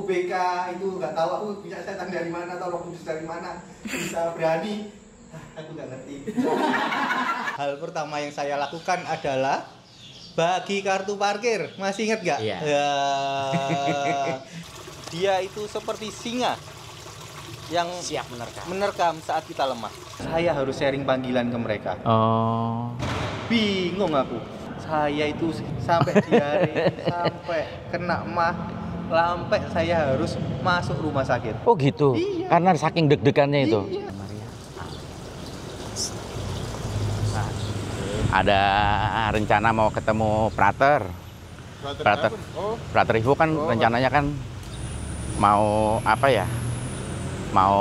BK itu nggak tahu aku punya setan dari mana atau Roh Kudus dari mana bisa berani. Aku nggak ngerti. Hal pertama yang saya lakukan adalah bagi kartu parkir. Masih ingat nggak? Iya. Ya. Dia itu seperti singa yang Siap menerkam. menerkam saat kita lemah. Saya harus sharing panggilan ke mereka. Oh. Bingung aku. Saya itu sampai diare, sampai kena mah, sampai saya harus masuk rumah sakit. Oh gitu. Iya. Karena saking deg-degannya itu. Iya. Nah, ada rencana mau ketemu Prater. Prater Ivo kan rencananya kan mau apa ya? Mau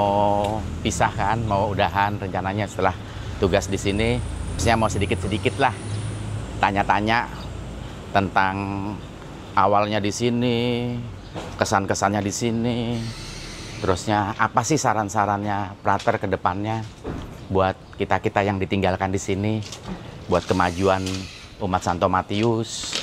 pisah kan, mau udahan rencananya setelah tugas di sini. Maksudnya mau sedikit-sedikit lah tanya-tanya tentang awalnya di sini, kesan-kesannya di sini. Terusnya apa sih saran-sarannya Prater ke depannya buat kita-kita yang ditinggalkan di sini, buat kemajuan umat Santo Matius.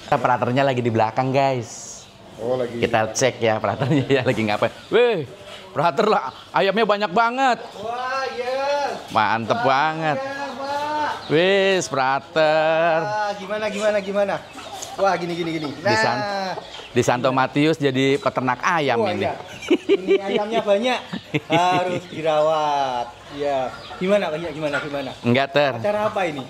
Praternya lagi di belakang, guys. Oh, lagi. Kita cek ya Praternya ya lagi ngapain. Weh, Prater lah, ayamnya banyak banget. Wah, iya. Mantep banget. Ya, Pak. Wis, Prater. Gimana? Wah, gini. Nah, Di Santo Matius jadi peternak ayam wah, ini. iya. Ini ayamnya banyak, harus dirawat. Ya, gimana? Enggak, Ter. Acara apa ini?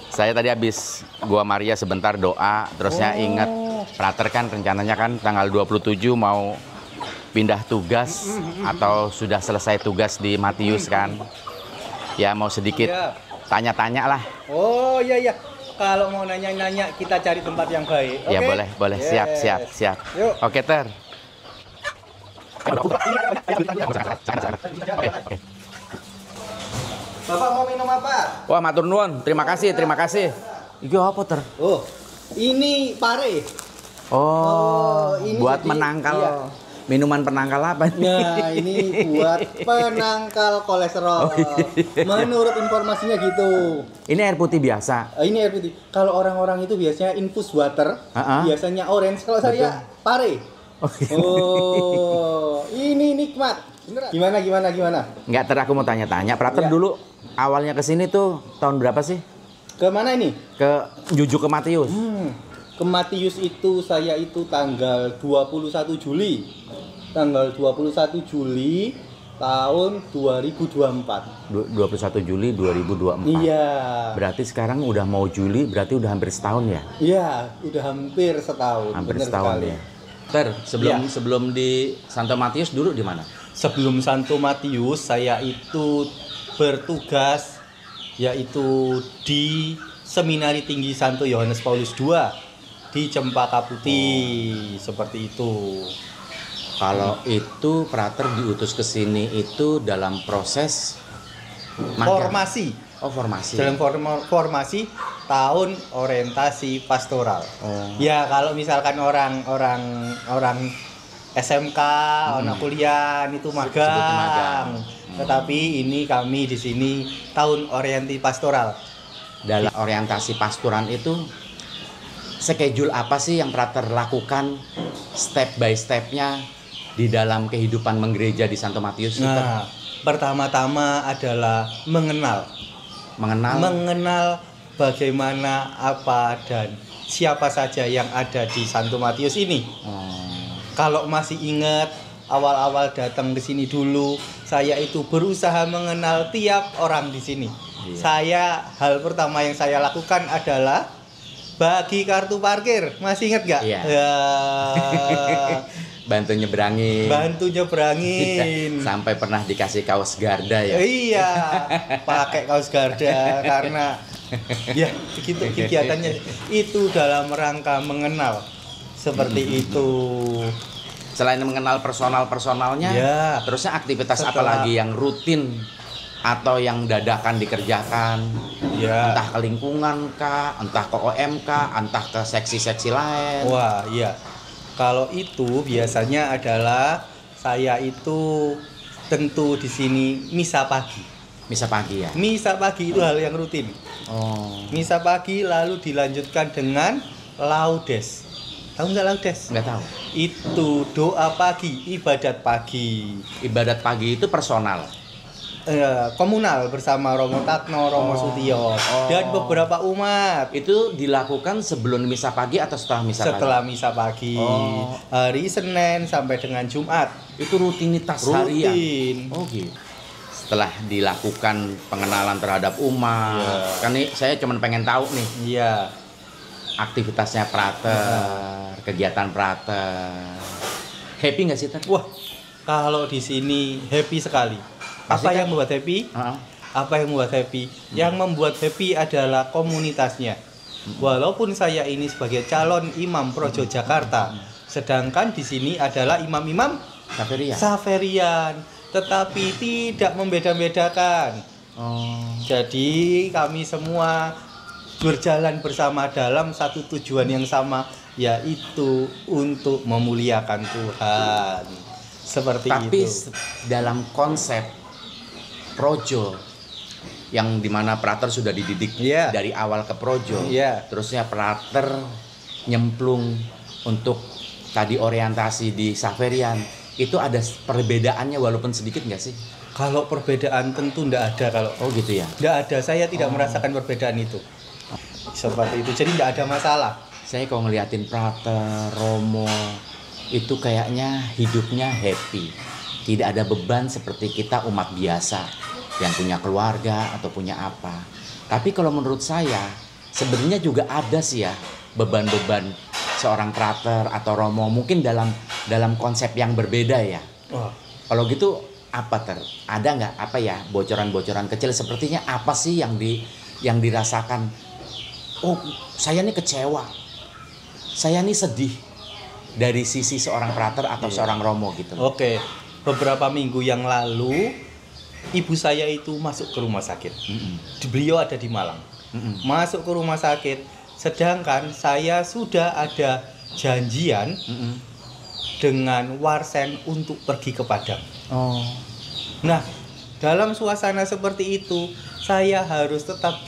Saya tadi habis gua Maria sebentar doa, terusnya ingat Prater kan rencananya kan tanggal 27 mau pindah tugas atau sudah selesai tugas di Matius kan. Ya mau sedikit Iya. tanya-tanya lah. Oh, iya. Kalau mau nanya-nanya, kita cari tempat yang baik. Ya Oke? boleh. Yes. Siap. Yuk. Oke, Ter. Bapak mau minum apa? Wah, matur nuwun. Terima kasih. Iki apa, Ter? Oh, ini pare. Oh, ini buat jadi- menangkal iya. minuman penangkal apa nih? Nah, ini buat penangkal kolesterol. Menurut informasinya gitu. Ini air putih biasa. Ini air putih. Kalau orang-orang itu biasanya infus water, biasanya orange. Kalau saya pare. Oh, ini nikmat. Beneran. Gimana? Nggak, Ter, aku mau tanya-tanya. Prater Iya. dulu awalnya ke sini tuh tahun berapa sih? Ke mana ini? Ke Jujuk ke Matius. Ke Matius itu saya itu tanggal 21 Juli. Tanggal 21 Juli tahun 2024. 21 Juli 2024. Iya. Berarti sekarang udah mau Juli, berarti udah hampir setahun ya? Iya, udah hampir setahun. Hampir Bener setahun sekali. ya. Ter, Iya. sebelum di Santo Matius dulu di mana? Sebelum Santo Matius saya itu bertugas yaitu di Seminari Tinggi Santo Yohanes Paulus II di Cempaka Putih. Seperti itu. Kalau itu Prater diutus ke sini itu dalam proses magang. Formasi. Oh, formasi. Dalam formasi tahun orientasi pastoral. Oh. Ya, kalau misalkan orang SMK, anak kuliah itu Sebutnya magang. magang. Tetapi ini kami di sini tahun orientasi pastoral. Dalam orientasi pastoran itu schedule apa sih yang Prater lakukan step by stepnya di dalam kehidupan menggereja di Santo Matius? Nah, pertama-tama adalah mengenal bagaimana apa dan siapa saja yang ada di Santo Matius ini. Kalau masih ingat awal-awal datang ke sini dulu, saya itu berusaha mengenal tiap orang di sini. Iya. Hal pertama yang saya lakukan adalah bagi kartu parkir. Masih ingat nggak? Iya. Ya. Bantu nyebrangin. Sampai pernah dikasih kaos Garda ya. Iya, pakai kaos Garda karena ya begitu kegiatannya itu dalam rangka mengenal seperti itu. Selain mengenal personalnya, Ya. terusnya aktivitas apa Setelah- lagi yang rutin atau yang dadakan dikerjakan? Ya. Entah ke lingkungan kah, entah ke OM kah, entah ke seksi-seksi lain. Wah, iya. Kalau itu biasanya adalah saya itu tentu di sini misa pagi. Misa pagi ya. Misa pagi itu hal yang rutin. Oh. Misa pagi lalu dilanjutkan dengan laudes. Tahu nggak laudes? Nggak tahu. Itu doa pagi, ibadat pagi. Ibadat pagi itu personal. Komunal bersama Romo Tatno, Romo Sutio, dan beberapa umat. Itu dilakukan sebelum misa pagi atau setelah misa Setelah pagi? misa pagi, hari Senin sampai dengan Jumat. Itu rutinitas harian. Rutin. Oh gitu. Setelah dilakukan pengenalan terhadap umat, kan nih saya cuma pengen tahu nih Iya. aktivitasnya prater, kegiatan prater. Happy nggak sih, Ter? Wah, kalau di sini happy sekali. Pasti Apa kan? yang membuat happy? Apa yang membuat happy? Yang membuat happy adalah komunitasnya. Walaupun saya ini sebagai calon imam Projo Jakarta, sedangkan di sini adalah imam-imam Saveria. Saverian, tetapi tidak membeda-bedakan. Jadi kami semua berjalan bersama dalam satu tujuan yang sama, yaitu untuk memuliakan Tuhan. Seperti Tapi itu. dalam konsep projo yang dimana prater sudah dididik Iya. dari awal ke projo, Iya. terusnya prater nyemplung untuk tadi orientasi di Saverian, itu ada perbedaannya walaupun sedikit nggak sih? Kalau perbedaan tentu tidak ada. Kalau Oh gitu ya. tidak ada, saya tidak merasakan perbedaan itu. Seperti itu. Jadi tidak ada masalah. Saya kalau ngeliatin prater, romo, itu kayaknya hidupnya happy. Tidak ada beban seperti kita umat biasa yang punya keluarga atau punya apa. Tapi kalau menurut saya sebenarnya juga ada sih ya beban-beban seorang prater atau romo, mungkin dalam konsep yang berbeda ya. Kalau gitu apa ada nggak apa ya bocoran-bocoran kecil sepertinya apa sih yang dirasakan? Oh, saya nih kecewa, saya nih sedih dari sisi seorang prater atau seorang romo gitu. Oke, beberapa minggu yang lalu ibu saya itu masuk ke rumah sakit. Beliau ada di Malang. Masuk ke rumah sakit, sedangkan saya sudah ada janjian dengan Warsen untuk pergi ke Padang. Nah, dalam suasana seperti itu, saya harus tetap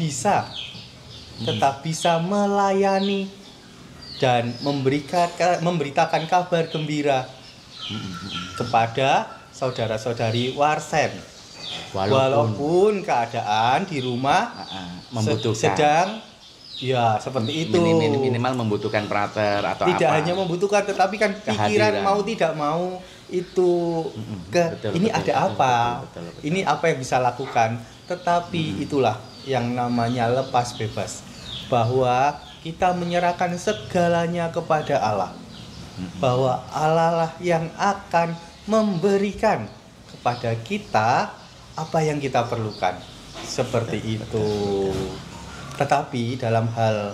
bisa melayani dan memberitakan kabar gembira kepada saudara-saudari Warsen. Walaupun keadaan di rumah membutuhkan sedang ya seperti itu. Minimal membutuhkan prater atau tidak apa. hanya membutuhkan, tetapi kan pikiran Kehadiran. mau tidak mau itu ini ada apa? Ini apa yang bisa lakukan? Tetapi itulah yang namanya lepas bebas, bahwa kita menyerahkan segalanya kepada Allah, bahwa Allah lah yang akan memberikan kepada kita apa yang kita perlukan, seperti itu. Tetapi dalam hal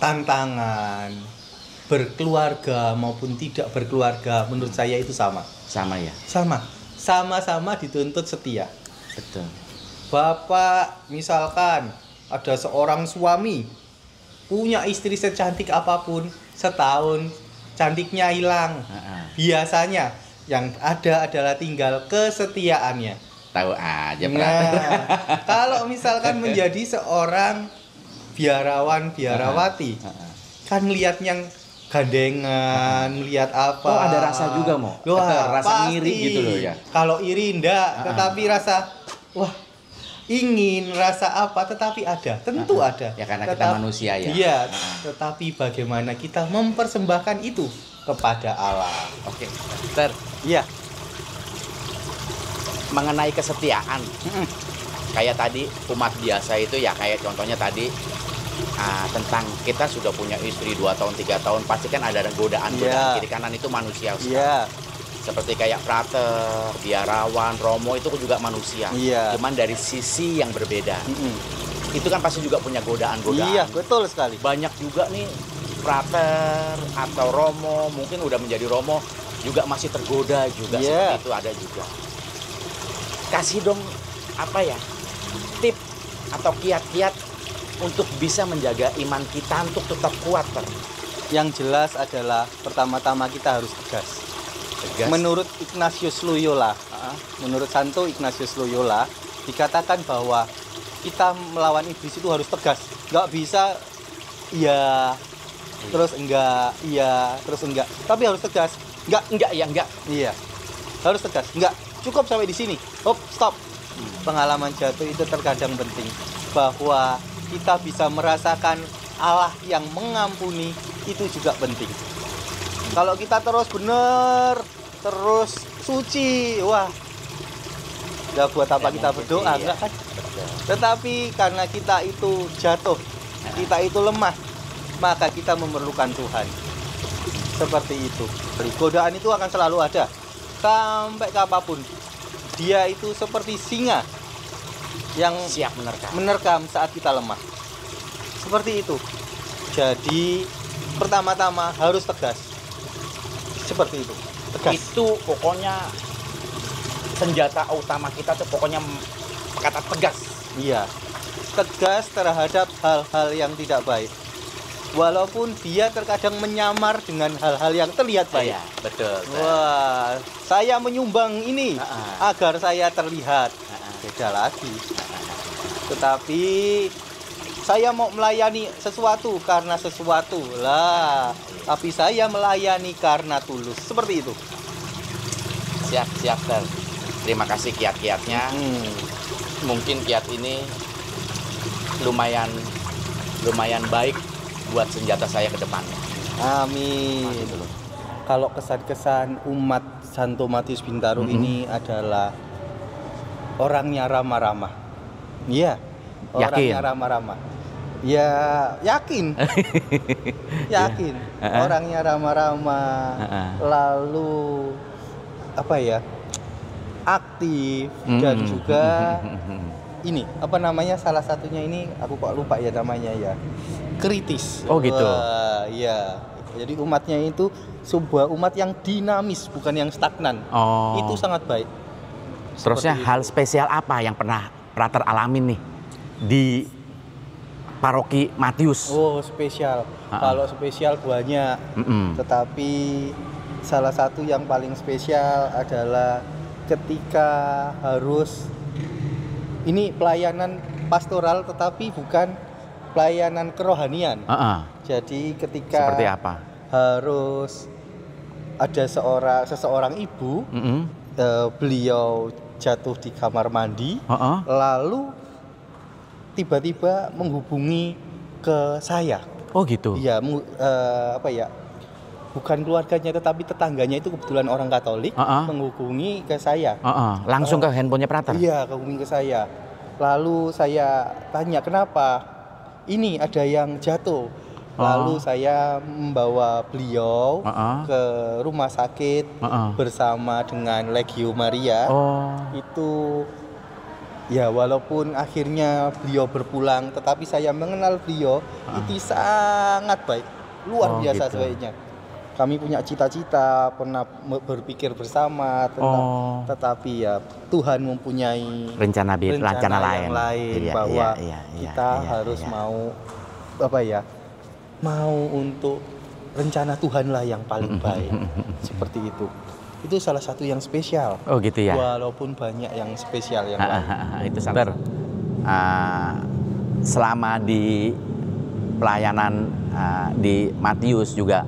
tantangan berkeluarga maupun tidak berkeluarga, menurut saya itu sama ya. Sama-sama dituntut setia. Betul. Bapak misalkan ada seorang suami punya istri secantik apapun, setahun cantiknya hilang. Biasanya yang ada adalah tinggal kesetiaannya. Tahu aja prater. Kalau misalkan menjadi seorang biarawati, kan lihat yang gandengan, lihat apa. Oh, ada rasa juga mau. Rasa pasti. iri gitu loh ya. Kalau iri enggak, tetapi rasa ingin rasa apa, tetapi ada, tentu ada. Ya karena kita manusia ya. Iya, tetapi bagaimana kita mempersembahkan itu kepada Allah. Oke. Iya. Mengenai kesetiaan. Kayak tadi umat biasa itu ya kayak contohnya tadi tentang kita sudah punya istri 2 tahun 3 tahun pasti kan ada godaan kiri kanan, itu manusia. Seperti kayak prater, biarawan, romo itu juga manusia. Cuman dari sisi yang berbeda. Itu kan pasti juga punya godaan-godaan. Iya, betul sekali. Banyak juga nih prater atau romo, mungkin udah menjadi romo juga masih tergoda juga seperti itu, ada juga. Kasih dong tip atau kiat-kiat untuk bisa menjaga iman kita untuk tetap kuat. Yang jelas adalah pertama-tama kita harus tegas. Menurut Ignatius Loyola, menurut Santo Ignatius Loyola, dikatakan bahwa kita melawan iblis itu harus tegas. Nggak bisa iya, terus enggak, iya, terus enggak. Tapi harus tegas. Enggak, ya enggak. Iya. Harus tegas. Enggak. Cukup sampai di sini. Hop, stop. Pengalaman jatuh itu terkadang penting, bahwa kita bisa merasakan Allah yang mengampuni itu juga penting. Kalau kita terus benar, terus suci, wah, nggak buat apa kita berdoa, enggak kan? Tetapi karena kita itu jatuh, kita itu lemah, maka kita memerlukan Tuhan. Seperti itu. Godaan itu akan selalu ada, sampai kapanpun. Dia itu seperti singa yang siap menerkam saat kita lemah. Seperti itu. Jadi pertama-tama harus tegas. Seperti itu. Tegas. Itu pokoknya senjata utama kita tuh pokoknya kata tegas. Iya. Tegas terhadap hal-hal yang tidak baik. Walaupun dia terkadang menyamar dengan hal-hal yang terlihat baik. Iya, betul. Wah, saya menyumbang ini agar saya terlihat. Beda lagi. Tetapi saya mau melayani sesuatu karena sesuatu lah, tapi saya melayani karena tulus. Seperti itu. Siap, Ter. Terima kasih kiat-kiatnya. Mungkin kiat ini lumayan baik buat senjata saya ke depannya. Amin. Kalau kesan-kesan umat Santo Matius Bintaro ini adalah orangnya ramah-ramah. Iya, orangnya ramah-ramah. Ya, yakin. Yakin. Orangnya ramah-ramah. Lalu apa ya? Aktif dan juga ini, apa namanya, salah satunya ini aku kok lupa ya namanya ya. Kritis. Oh gitu. Iya. Jadi umatnya itu sebuah umat yang dinamis, bukan yang stagnan. Oh. Itu sangat baik. Terusnya hal spesial apa yang pernah Prater alamin nih di Paroki Matius? Oh, spesial. Kalau spesial banyak. Tetapi salah satu yang paling spesial adalah ketika harus, ini pelayanan pastoral tetapi bukan pelayanan kerohanian. Jadi ketika seperti apa? Harus ada seseorang ibu, beliau jatuh di kamar mandi, lalu tiba-tiba menghubungi ke saya. Oh gitu. Iya, apa ya? Bukan keluarganya tetapi tetangganya itu kebetulan orang Katolik, menghubungi ke saya. Langsung ke handphonenya Prater? Iya, menghubungi ke saya. Lalu saya tanya kenapa? Ini ada yang jatuh. Lalu saya membawa beliau ke rumah sakit bersama dengan Legio Maria. Itu ya, walaupun akhirnya beliau berpulang, tetapi saya mengenal beliau itu sangat baik, luar biasa gitu. Baiknya. Kami punya cita-cita, pernah berpikir bersama tentang, tetapi ya Tuhan mempunyai rencana lain, bahwa kita harus mau apa ya? Mau untuk rencana Tuhan lah yang paling baik. Seperti itu. Itu salah satu yang spesial. Oh gitu ya. Walaupun banyak yang spesial yang lain. Itu sangat. Selama di pelayanan di Matius juga,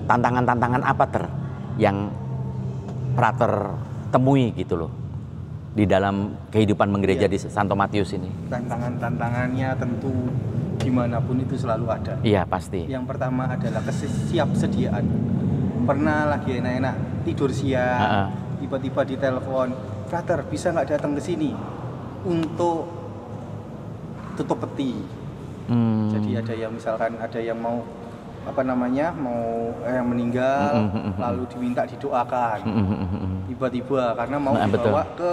tantangan-tantangan apa yang Prater temui gitu loh di dalam kehidupan menggereja di Santo Matius ini? Tantangannya tentu dimanapun itu selalu ada. Iya pasti. Yang pertama adalah kesiapsediaan. Pernah lagi enak-enak tidur siang, tiba-tiba ditelepon, Prater bisa nggak datang ke sini untuk tutup peti. Jadi ada yang misalkan ada yang mau mau yang meninggal, lalu diminta didoakan. Tiba-tiba karena mau dibawa ke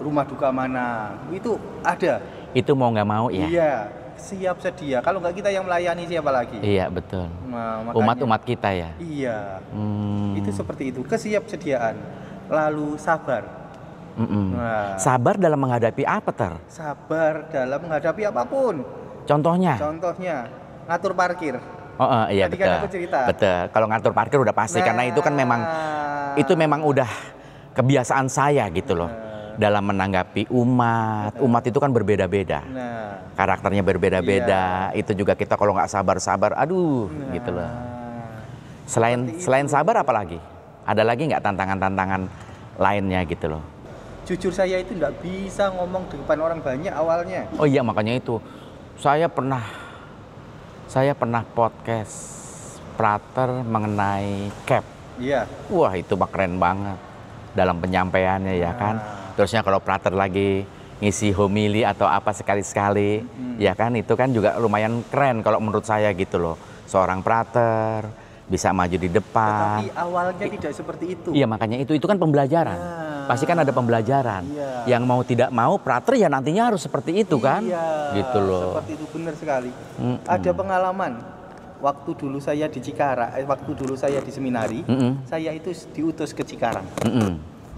rumah duka mana, itu ada. Itu mau nggak mau ya. Iya, siap sedia. Kalau nggak kita yang melayani, siapa lagi? Iya betul. Nah, umat-umat kita ya. Iya. Itu seperti itu, kesiapsediaan. Lalu sabar. Sabar dalam menghadapi apa Sabar dalam menghadapi apapun. Contohnya ngatur parkir. Iya betul. Aku cerita. Betul. Kalau ngatur parkir udah pasti, karena itu kan memang udah kebiasaan saya gitu loh. dalam menanggapi umat. Umat itu kan berbeda-beda. Nah, Karakternya berbeda-beda. Itu juga kita kalau nggak sabar-sabar, aduh gitu loh. Selain sabar apa lagi? Ada lagi nggak tantangan-tantangan lainnya gitu loh? jujur saya itu nggak bisa ngomong di depan orang banyak awalnya. Oh iya, makanya itu. Saya pernah podcast Prater mengenai cap. Iya. Wah, itu mah keren banget dalam penyampaiannya ya kan. Terusnya kalau Prater lagi ngisi homili atau apa sekali-sekali, ya kan, itu kan juga lumayan keren kalau menurut saya gitu loh. Seorang Prater bisa maju di depan. Tetapi awalnya tidak seperti itu. Iya, makanya itu kan pembelajaran. Pasti kan ada pembelajaran. Yang mau tidak mau Prater ya nantinya harus seperti itu kan. Gitu loh. Seperti itu, benar sekali. Ada pengalaman. Waktu dulu saya di Cikarang, waktu dulu saya di seminari, saya itu diutus ke Cikarang.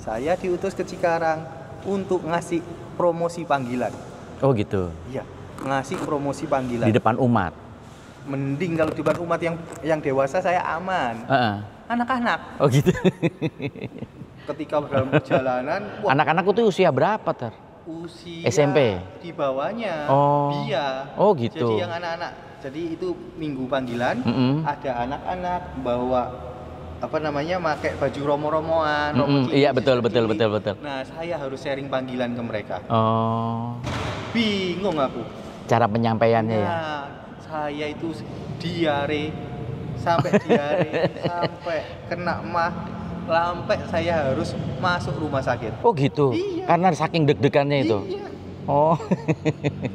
Saya diutus ke Cikarang untuk ngasih promosi panggilan. Oh gitu. Iya, ngasih promosi panggilan. Di depan umat. Mending kalau di depan umat yang dewasa saya aman. Anak-anak. Oh gitu. Ketika dalam perjalanan, anak-anak itu usia berapa ter? Usia SMP. Di bawahnya. Bia. Oh gitu. Jadi yang anak-anak. Jadi itu minggu panggilan, ada anak-anak bawa apa namanya, pakai baju romo-romoan, iya betul. Nah, saya harus sharing panggilan ke mereka. Oh. Bingung aku. Cara penyampaiannya ya. Saya itu sampai kena mah, sampai saya harus masuk rumah sakit. Oh gitu. Iya. Karena saking deg-degannya itu. Iya. Oh.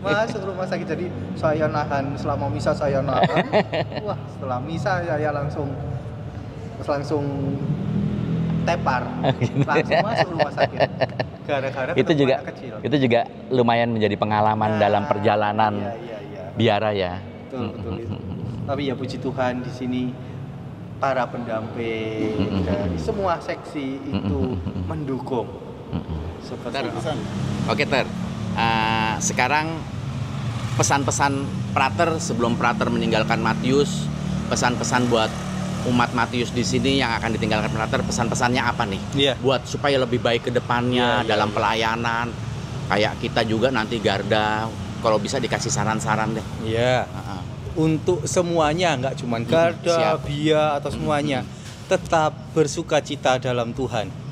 Masuk rumah sakit, jadi saya nahan selama misa, saya nahan. Wah, setelah misa saya langsung tepar, langsung masuk rumah sakit. Gara-gara itu juga lumayan menjadi pengalaman dalam perjalanan biara ya. Betul itu. Tapi ya puji Tuhan, di sini para pendamping dari semua seksi itu mendukung. Seperti itu. Oke Ter. Sekarang pesan-pesan Prater sebelum Prater meninggalkan Matius, pesan-pesan buat umat Matius di sini yang akan ditinggalkan Prater, pesan-pesannya apa nih? Buat supaya lebih baik ke depannya dalam pelayanan. Kayak kita juga nanti Garda, kalau bisa dikasih saran-saran deh. Iya. Untuk semuanya, nggak cuma Garda, Bia atau semuanya, tetap bersukacita dalam Tuhan.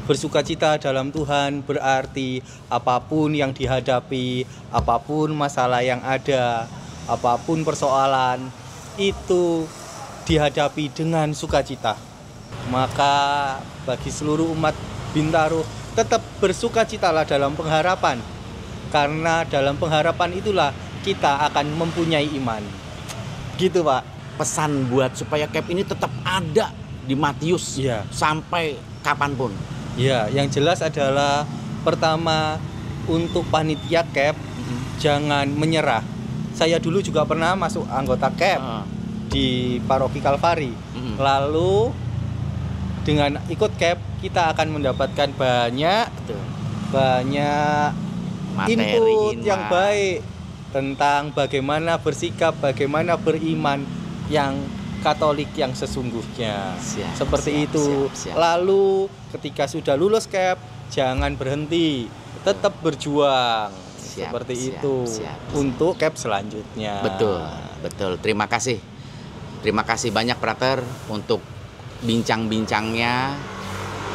Bersukacita dalam Tuhan berarti apapun yang dihadapi, apapun masalah yang ada, apapun persoalan, itu dihadapi dengan sukacita. Maka bagi seluruh umat Bintaro, tetap bersukacitalah dalam pengharapan. Karena dalam pengharapan itulah kita akan mempunyai iman. Gitu Pak. Pesan buat supaya CAP ini tetap ada di Matius sampai kapanpun. Ya, yang jelas adalah pertama, untuk panitia CAP jangan menyerah. Saya dulu juga pernah masuk anggota CAP di Paroki Kalvari. Lalu dengan ikut CAP kita akan mendapatkan banyak input yang baik tentang bagaimana bersikap, bagaimana beriman yang Katolik yang sesungguhnya. Seperti itu. Lalu ketika sudah lulus CAP, jangan berhenti, tetap berjuang. Seperti itu untuk CAP selanjutnya. Betul. Terima kasih banyak Prater untuk bincang-bincangnya.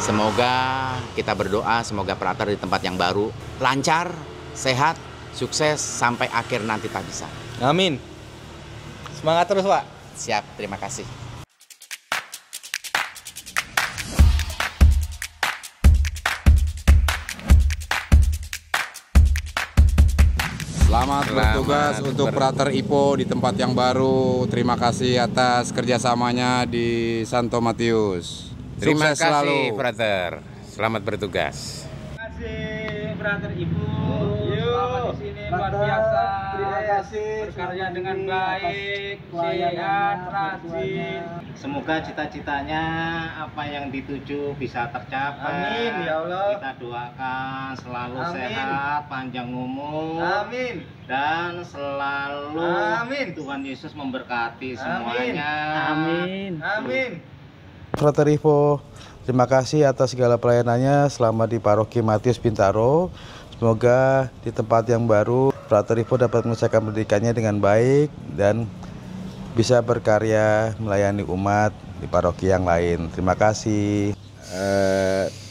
Semoga kita berdoa, semoga Prater di tempat yang baru lancar, sehat, sukses sampai akhir nanti tak bisa. Amin. Semangat terus Pak. Siap, terima kasih. Selamat bertugas untuk Prater Ipo di tempat yang baru. Terima kasih atas kerjasamanya di Santo Matius. Terima kasih Prater. Selamat bertugas. Terima kasih Prater Ipo. Selamat di sini, luar biasa. Terima kasih. Berkarya dengan baik, sehat, rajin. Semoga cita-citanya apa yang dituju bisa tercapai. Amin ya Allah. Kita doakan selalu sehat, panjang umur. Amin. Dan selalu Tuhan Yesus memberkati semuanya. Amin. Prater Ipo, Terima kasih atas segala pelayanannya selama di Paroki Matius Bintaro. Semoga di tempat yang baru Frater Ivo dapat menyelesaikan pendidikannya dengan baik dan bisa berkarya melayani umat di paroki yang lain. Terima kasih.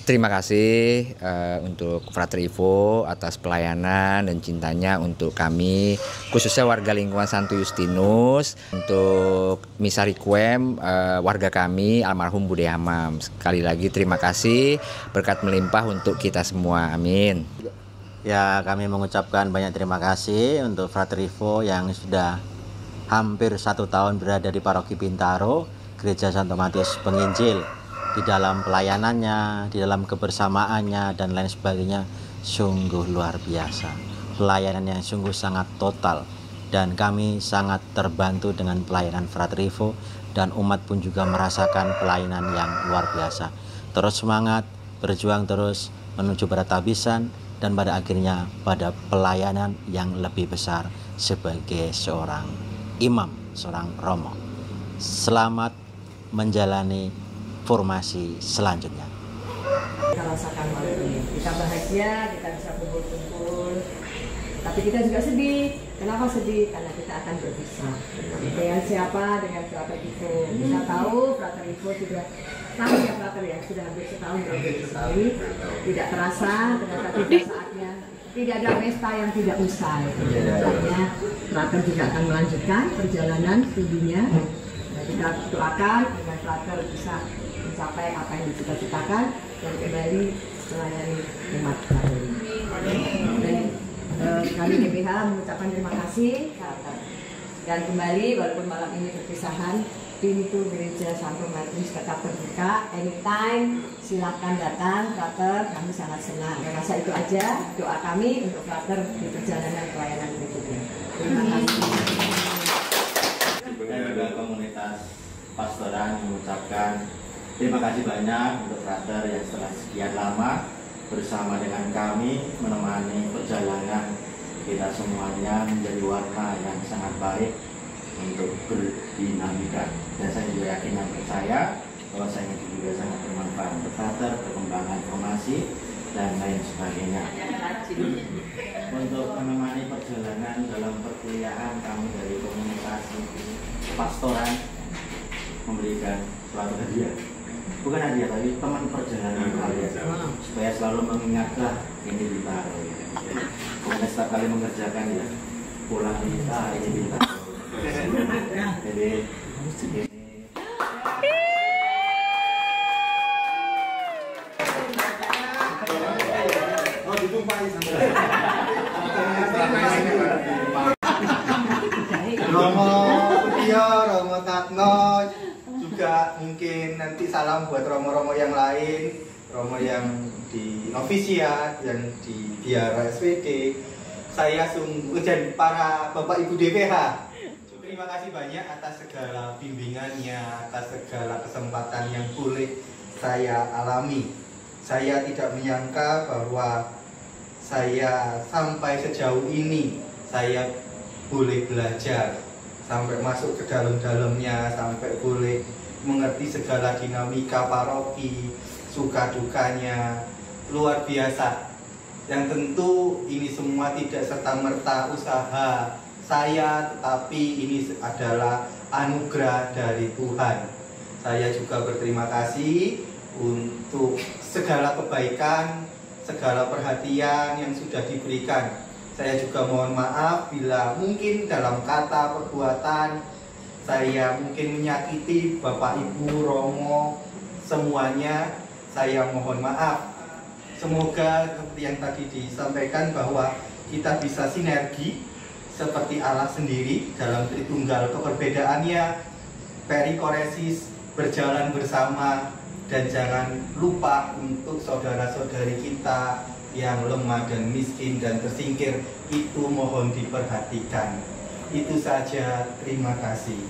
Terima kasih untuk Frater Ivo atas pelayanan dan cintanya untuk kami, khususnya warga lingkungan Santo Justinus, untuk misa requiem warga kami almarhum Bude Hamam. Sekali lagi terima kasih, berkat melimpah untuk kita semua. Amin. Ya, kami mengucapkan banyak terima kasih untuk Frater Ivo yang sudah hampir 1 tahun berada di Paroki Bintaro, Gereja Santo Matius Penginjil. Di dalam pelayanannya, di dalam kebersamaannya, dan lain sebagainya, sungguh luar biasa. Pelayanan yang sungguh sangat total, dan kami sangat terbantu dengan pelayanan Frater Ivo, dan umat pun juga merasakan pelayanan yang luar biasa. Terus semangat, berjuang terus menuju pada tabisan, dan pada akhirnya pada pelayanan yang lebih besar sebagai seorang imam, seorang romo. Selamat menjalani formasi selanjutnya. Kita rasakan malam ini, kita bahagia, kita bisa kumpul-kumpul, tapi kita juga sedih. Kenapa sedih? Karena kita akan berpisah. Dengan siapa? Dengan Frater Ivo. Kita tahu Frater Ivo sudah tahu ya Frater ya, sudah hampir setahun berpisah. Tidak terasa, ternyata tiba saatnya. Tidak ada pesta yang tidak usai. Makanya Frater juga akan melanjutkan perjalanan studinya. Nah, kita doakan agar Frater bisa mencapai apa yang dicita-citakan dan kembali melayani umat kami. Dan kami DPH mengucapkan terima kasih dan kembali walaupun malam ini perpisahan, pintu Gereja Santo Matius tetap terbuka. Anytime silakan datang Frater, kami sangat senang. Saya rasa itu aja doa kami untuk Frater di perjalanan pelayanan berikutnya. Terima kasih. Dan juga komunitas pastoran mengucapkan terima kasih banyak untuk Frater yang setelah sekian lama bersama dengan kami menemani perjalanan kita semuanya menjadi warna yang sangat baik untuk berdinamika. Dan saya juga yakin dan percaya bahwa saya itu juga sangat bermanfaat untuk Frater, perkembangan formasi dan lain sebagainya. Untuk menemani perjalanan dalam perkuliahan kami dari komunitas pastoran memberikan suatu hadiah. Bukan hadiah, tapi teman perjalanan kalian supaya selalu mengingatlah ini Bintaro. Pokoknya setiap kali mengerjakan ya pulang kita ini Bintaro. Jadi ini Romo Udio, Romo Tatno, juga mungkin nanti salam buat romo-romo yang lain, romo yang di novisiat, yang di biara SPD. Saya sungguh dan para Bapak Ibu DPH, terima kasih banyak atas segala bimbingannya, atas segala kesempatan yang boleh saya alami. Saya tidak menyangka bahwa saya sampai sejauh ini, saya boleh belajar sampai masuk ke dalam-dalamnya, sampai boleh mengerti segala dinamika paroki, suka dukanya, luar biasa. Yang tentu ini semua tidak serta-merta usaha saya, tetapi ini adalah anugerah dari Tuhan. Saya juga berterima kasih untuk segala kebaikan, segala perhatian yang sudah diberikan. Saya juga mohon maaf bila mungkin dalam kata perbuatan saya mungkin menyakiti Bapak Ibu Romo semuanya. Saya mohon maaf. Semoga seperti yang tadi disampaikan bahwa kita bisa sinergi seperti Allah sendiri dalam Tritunggal keperbedaannya, perikoresis, berjalan bersama, dan jangan lupa untuk saudara-saudari kita yang lemah dan miskin dan tersingkir, itu mohon diperhatikan. Itu saja, terima kasih.